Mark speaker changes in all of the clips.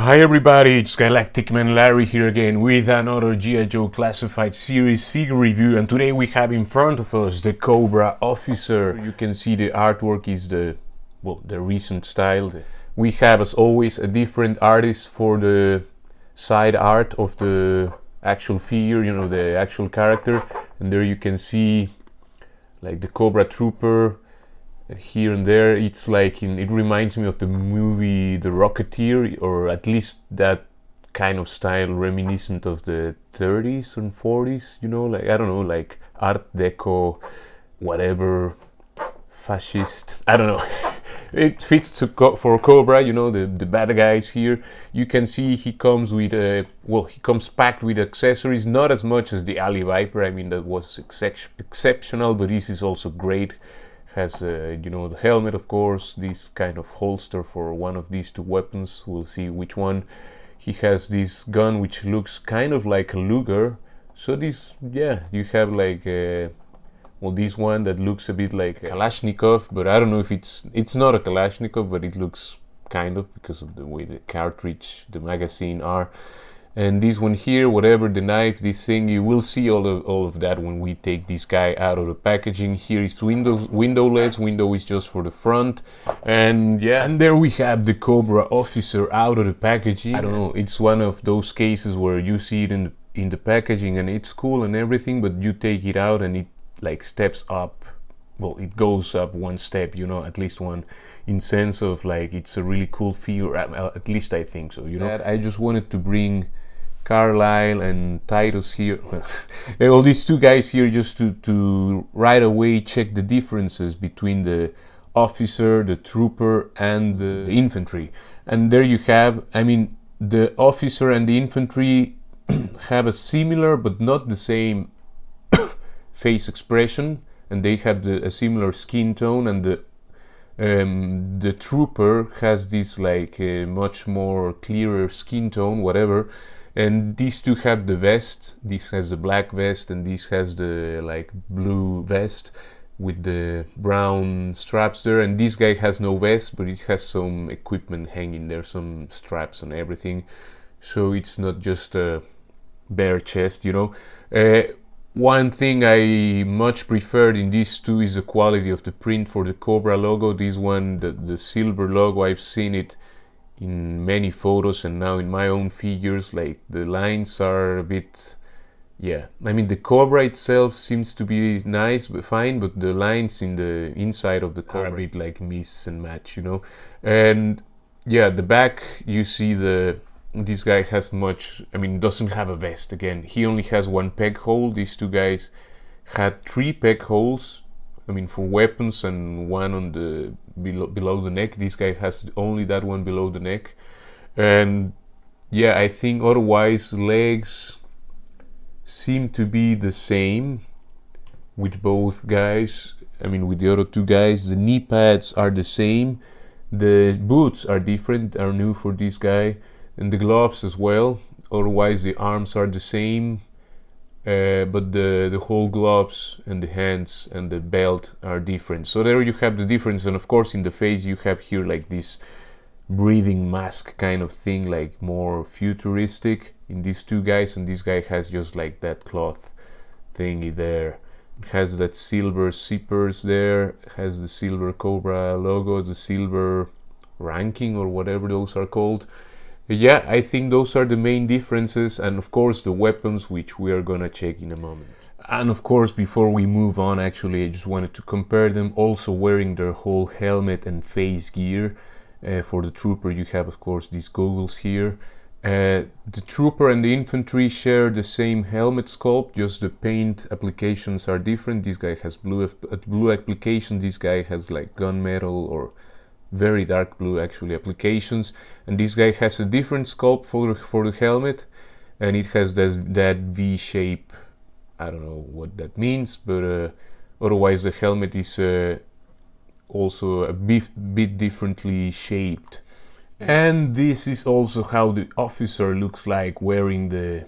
Speaker 1: Hi everybody, it's Galactic Man Larry here again with another G.I.Joe classified series figure review, and today we have in front of us the Cobra officer. You can see the artwork is the recent style. We have, as always, a different artist for the side art of the actual figure, the actual character, and there you can see like the Cobra Trooper here and there. It's like it reminds me of the movie The Rocketeer, or at least that kind of style, reminiscent of the 30s and 40s, like, I don't know, like Art Deco, whatever, fascist, I don't know. It fits for Cobra, the bad guys here. You can see he comes with he comes packed with accessories, not as much as the Ali Viper. I mean, that was exceptional, but this is also great. Has the helmet, of course, this kind of holster for one of these two weapons. We'll see which one. He has this gun which looks kind of like a Luger. So this, you have like this one that looks a bit like a Kalashnikov, but I don't know if it's not a Kalashnikov, but it looks kind of, because of the way the cartridge, the magazine are. And this one here, whatever, the knife, this thing, you will see all of that when we take this guy out of the packaging. Here is windowless. Window is just for the front, and and there we have the Cobra officer out of the packaging. I don't know, it's one of those cases where you see it in the packaging and it's cool and everything, but you take it out and it like steps up. Well, it goes up one step, at least one, in sense of like it's a really cool figure. At least I think so. I just wanted to bring Carlisle and Titus here, all these two guys here, just to right away check the differences between the officer, the trooper, and the infantry. And there you have, I mean, the officer and the infantry have a similar but not the same face expression, and they have a similar skin tone, and the trooper has this like much more clearer skin tone, whatever. And these two have the vest. This has the black vest, and this has the like blue vest with the brown straps there. And this guy has no vest, but it has some equipment hanging there, some straps and everything. So it's not just a bare chest, One thing I much preferred in these two is the quality of the print for the Cobra logo. This one, the silver logo, I've seen it in many photos and now in my own figures. Like, the lines are a bit, I mean, the Cobra itself seems to be nice, but fine, but the lines in the inside of the Cobra are a bit like miss and match, And the back, you see this guy has doesn't have a vest. Again, he only has one peg hole. These two guys had 3 peg holes, for weapons, and one on the below the neck. This guy has only that one below the neck. And I think otherwise legs seem to be the same with both guys. With the other two guys, the knee pads are the same. The boots are different, are new for this guy, and the gloves as well. Otherwise the arms are the same, but the whole gloves and the hands and the belt are different. So there you have the difference. And of course in the face you have here like this breathing mask kind of thing, like more futuristic in these two guys, and this guy has just like that cloth thingy there. It has that silver zippers there, has the silver Cobra logo, the silver ranking or whatever those are called. I think those are the main differences, and of course the weapons, which we are gonna check in a moment. And of course, before we move on, actually I just wanted to compare them, also wearing their whole helmet and face gear. For the trooper you have, of course, these goggles here. The trooper and the infantry share the same helmet sculpt, just the paint applications are different. This guy has blue application, this guy has like gunmetal or very dark blue actually applications, and this guy has a different sculpt for the helmet, and it has that V shape. I don't know what that means, but otherwise the helmet is also a bit differently shaped. And this is also how the officer looks like wearing the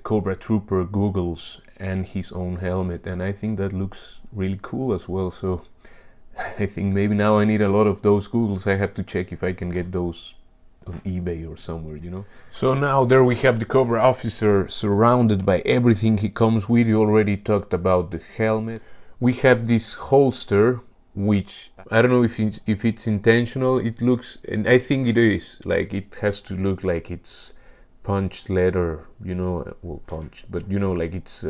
Speaker 1: Cobra Trooper goggles and his own helmet, and I think that looks really cool as well. So I think maybe now I need a lot of those goggles. I have to check if I can get those on eBay or somewhere, you know. So now there we have the Cobra officer surrounded by everything he comes with. You already talked about the helmet. We have this holster, which I don't know if it's intentional. It looks, and I think it is, like it has to look like it's punched leather, you know, well punched, but you know, like it's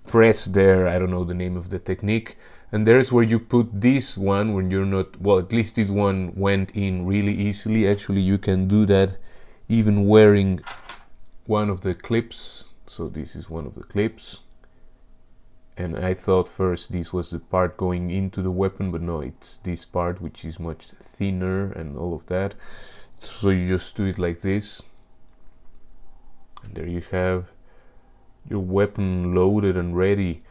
Speaker 1: pressed there. I don't know the name of the technique. And there's where you put this one when you're not, well, at least this one went in really easily. Actually, you can do that even wearing one of the clips. So this is one of the clips. And I thought first this was the part going into the weapon, but no, it's this part which is much thinner and all of that. So you just do it like this. And there you have your weapon loaded and ready.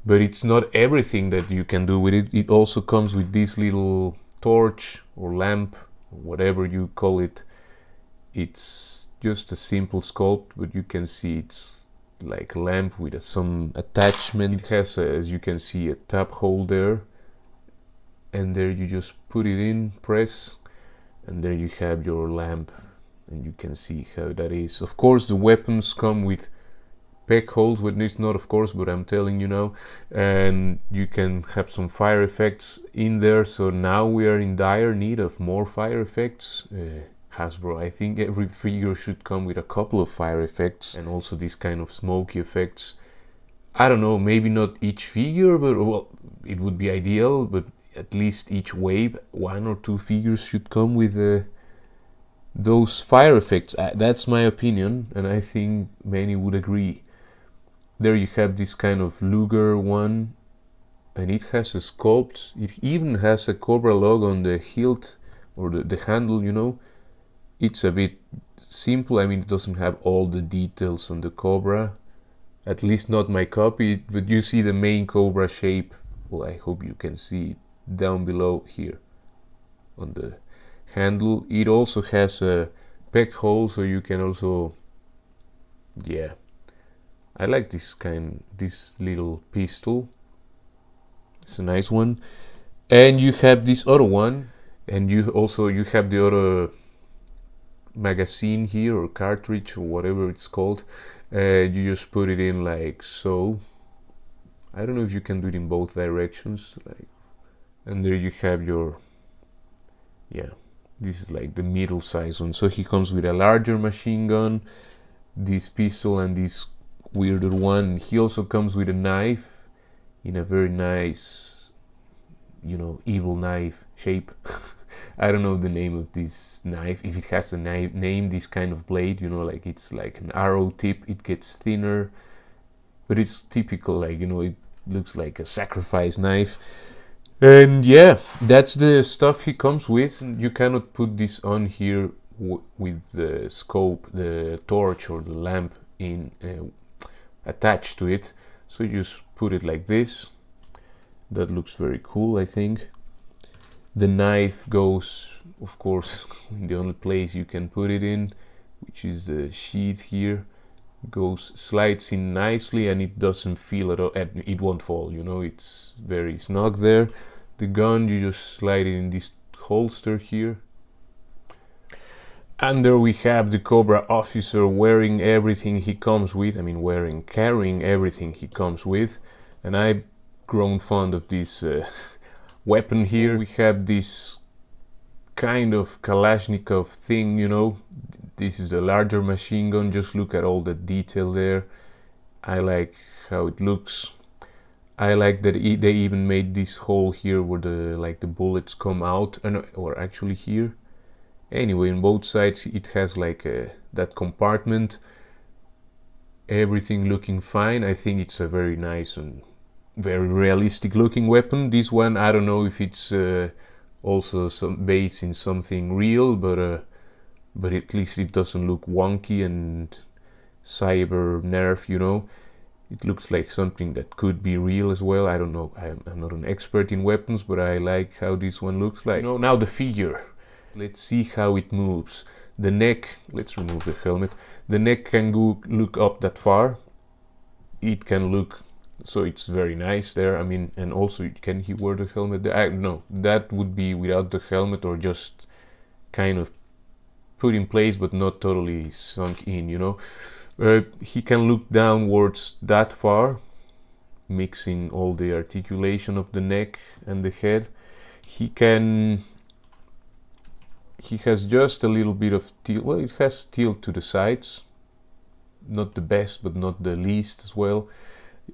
Speaker 1: But it's not everything that you can do with it. It also comes with this little torch or lamp, or whatever you call it. It's just a simple sculpt, but you can see it's like a lamp with some attachment. It has, as you can see, a tap hole there. And there you just put it in, press, and there you have your lamp. And you can see how that is. Of course, the weapons come with peg holes, but it's not, of course, but I'm telling you now. And you can have some fire effects in there. So now we are in dire need of more fire effects. Hasbro, I think every figure should come with a couple of fire effects and also these kind of smoky effects. I don't know, maybe not each figure, but well, it would be ideal, but at least each wave, 1 or 2 figures should come with those fire effects. That's my opinion, and I think many would agree. There you have this kind of Luger one, and it has a sculpt. It even has a Cobra logo on the hilt or the handle, you know. It's a bit simple. I mean, it doesn't have all the details on the Cobra, at least not my copy, but you see the main Cobra shape. Well, I hope you can see it down below here on the handle. It also has a peg hole, so you can also, yeah, I like this little pistol. It's a nice one. And you have this other one, and you have the other magazine here, or cartridge, or whatever it's called. You just put it in like so. I don't know if you can do it in both directions, like, and there you have your, yeah, this is like the middle size one. So he comes with a larger machine gun, this pistol, and this weirder one. He also comes with a knife in a very nice, you know, evil knife shape. I don't know the name of this knife, if it has a name, this kind of blade, you know, like it's like an arrow tip. It gets thinner, but it's typical, like, you know, it looks like a sacrifice knife. And yeah, that's the stuff he comes with. You cannot put this on here with the scope, the torch or the lamp in attached to it. So you just put it like this. That looks very cool, I think. The knife goes, of course, in the only place you can put it in, which is the sheath here. Slides in nicely, and it doesn't feel at all, it won't fall, you know, it's very snug there. The gun, you just slide it in this holster here. And there we have the Cobra officer wearing everything he comes with. I mean, carrying everything he comes with. And I've grown fond of this weapon here. We have this kind of Kalashnikov thing, you know. This is the larger machine gun. Just look at all the detail there. I like how it looks. I like that they even made this hole here where the bullets come out, or actually here. Anyway, on both sides it has like that compartment. Everything looking fine. I think it's a very nice and very realistic looking weapon. This one, I don't know if it's also based in something real, but at least it doesn't look wonky and cyber nerf, you know. It looks like something that could be real as well. I don't know. I'm not an expert in weapons, but I like how this one looks like. You know, now the figure. Let's see how it moves. The neck, let's remove the helmet. The neck can look up that far. It can look, so it's very nice there. I mean, and also, can he wear the helmet? No, that would be without the helmet, or just kind of put in place but not totally sunk in, you know. He can look downwards that far, mixing all the articulation of the neck and the head. He has just a little bit of tilt. Well, it has tilt to the sides, not the best but not the least as well.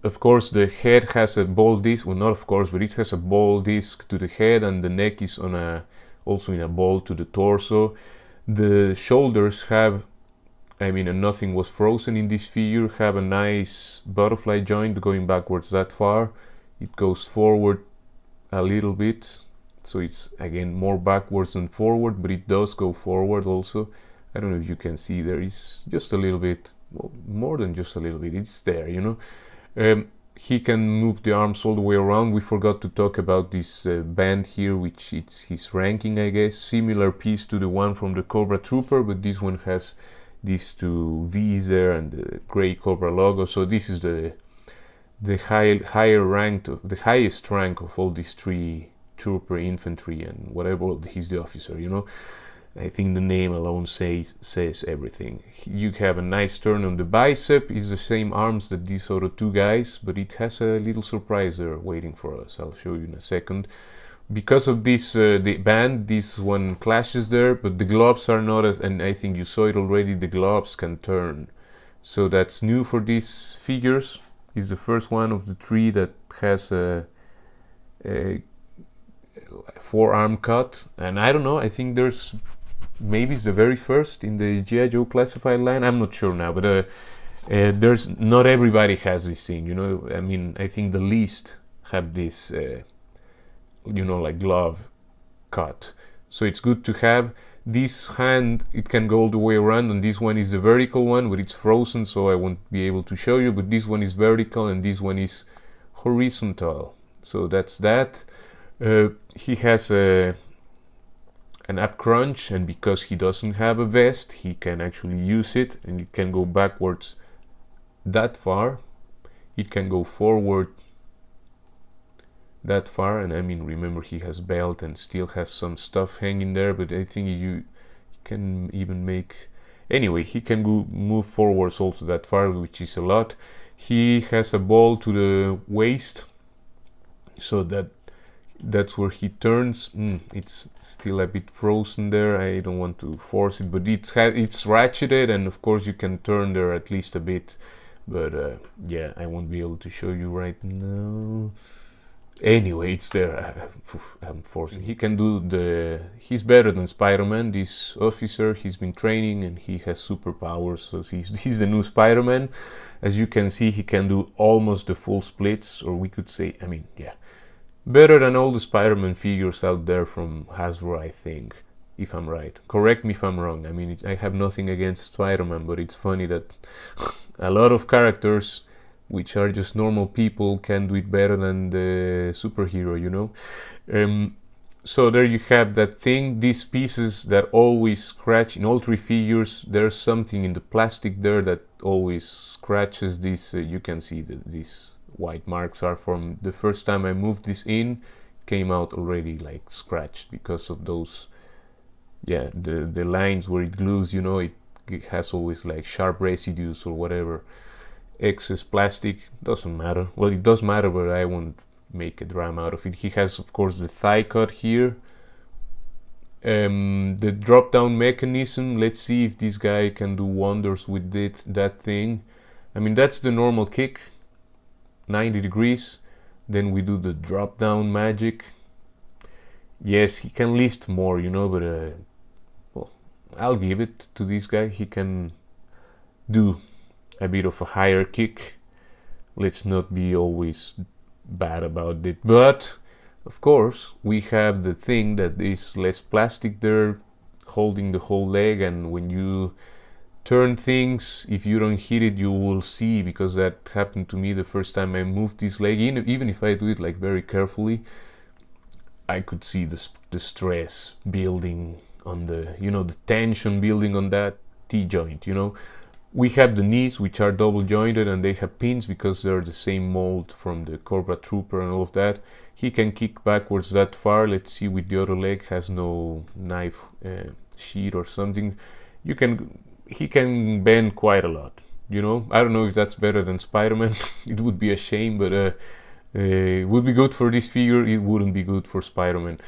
Speaker 1: Of course the head has a ball disc, well not of course, but it has a ball disc to the head, and the neck is on a also in a ball to the torso. The shoulders have, I mean, and nothing was frozen in this figure, have a nice butterfly joint going backwards that far. It goes forward a little bit, so it's again more backwards than forward, but it does go forward also. I don't know if you can see, there is just a little bit, well, more than just a little bit, it's there, you know. He can move the arms all the way around. We forgot to talk about this band here, which it's his ranking, I guess. Similar piece to the one from the Cobra Trooper, but this one has these two V's there and the gray Cobra logo. So this is the highest rank of all these three trooper, infantry, and whatever. Well, he's the officer, you know. I think the name alone says everything. You have a nice turn on the bicep. It's the same arms that these other two guys, but it has a little surprise there waiting for us. I'll show you in a second. Because of this, the band, this one clashes there, but the gloves are not as, and I think you saw it already, the gloves can turn. So that's new for these figures. It's the first one of the three that has a forearm cut, and I don't know, I think there's, maybe it's the very first in the G.I.Joe classified line, I'm not sure now, but there's, not everybody has this thing, you know. I mean, I think the least have this, you know, like glove cut, so it's good to have. This hand, it can go all the way around, and this one is the vertical one, but it's frozen, so I won't be able to show you, but this one is vertical and this one is horizontal, so that's that. He has an up crunch, and because he doesn't have a vest, he can actually use it, and it can go backwards that far. It can go forward that far, and I mean, remember, he has belt and still has some stuff hanging there, but I think you can even make, anyway, he can go move forwards also that far, which is a lot. He has a ball to the waist, so that's where he turns. It's still a bit frozen there, I don't want to force it, but it's ratcheted, and of course you can turn there at least a bit, but yeah, I won't be able to show you right now. Anyway, it's there. I'm forcing. He can do he's better than Spider-Man, this officer. He's been training and he has superpowers, so he's the new Spider-Man. As you can see, he can do almost the full splits, or we could say, I mean, yeah, better than all the Spider-Man figures out there from Hasbro, I think, if I'm right. Correct me if I'm wrong. I mean, I have nothing against Spider-Man, but it's funny that a lot of characters which are just normal people can do it better than the superhero, you know. So there you have that thing. These pieces that always scratch in all three figures, there's something in the plastic there that always scratches this. You can see that these white marks are from the first time I moved this in, came out already like scratched because of those, yeah, the lines where it glues, you know, it has always like sharp residues or whatever. Excess plastic, doesn't matter. Well, it does matter, but I won't make a drama out of it. He has, of course, the thigh cut here. The drop down mechanism, let's see if this guy can do wonders with that thing. I mean, that's the normal kick, 90 degrees. Then we do the drop down magic. Yes, he can lift more, you know, but well, I'll give it to this guy. He can do a bit of a higher kick. Let's not be always bad about it, but of course we have the thing that is less plastic there, holding the whole leg, and when you turn things, if you don't hit it, you will see, because that happened to me the first time I moved this leg. Even if I do it like very carefully, I could see the stress building on the, you know, the tension building on that T-joint, you know. We have the knees, which are double jointed, and they have pins because they're the same mold from the Cobra Trooper and all of that. He can kick backwards that far. Let's see with the other leg, has no knife sheath or something. he can bend quite a lot. You know, I don't know if that's better than Spider-Man. It would be a shame, but it would be good for this figure. It wouldn't be good for Spider-Man.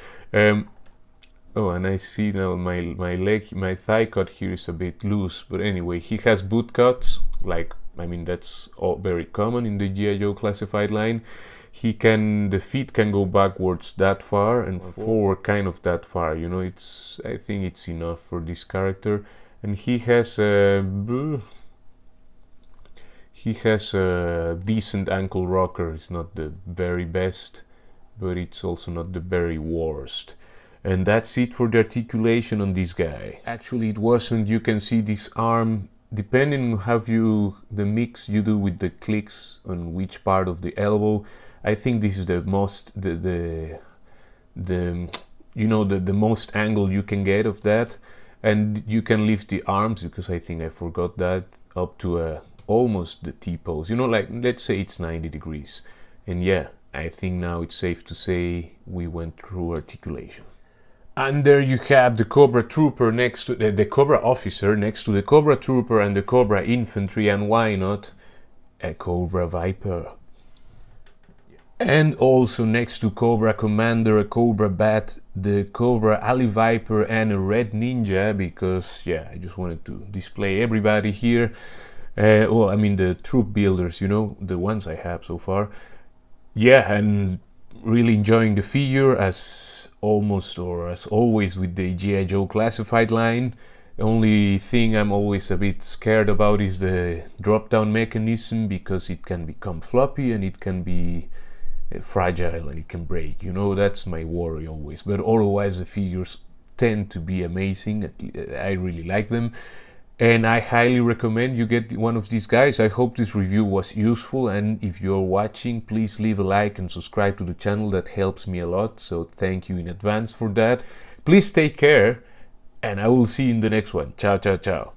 Speaker 1: Oh, and I see now my thigh cut here is a bit loose. But anyway, he has boot cuts. Like, I mean, that's all very common in the G.I. Joe classified line. The feet can go backwards that far and forward kind of that far. You know, I think it's enough for this character. And he has a decent ankle rocker. It's not the very best, but it's also not the very worst. And that's it for the articulation on this guy. Actually, it wasn't. You can see this arm, depending on how the mix you do with the clicks on which part of the elbow. I think this is the most the most angle you can get of that. And you can lift the arms, because I think I forgot that, up to almost the T-pose. You know, like, let's say it's 90 degrees. And yeah, I think now it's safe to say we went through articulation. And there you have the Cobra Trooper next to the Cobra Officer next to the Cobra Trooper and the Cobra Infantry, and why not a Cobra Viper? And also next to Cobra Commander, a Cobra Bat, the Cobra Ali Viper, and a Red Ninja, because yeah, I just wanted to display everybody here. Well, I mean the troop builders, you know, the ones I have so far. Yeah, and really enjoying the figure as always with the G.I. Joe classified line. The only thing I'm always a bit scared about is the drop-down mechanism, because it can become floppy and it can be fragile and it can break. You know, that's my worry always. But otherwise the figures tend to be amazing. I really like them. And I highly recommend you get one of these guys. I hope this review was useful, and if you're watching, please leave a like and subscribe to the channel. That helps me a lot, so thank you in advance for that. Please take care, and I will see you in the next one. Ciao, ciao, ciao.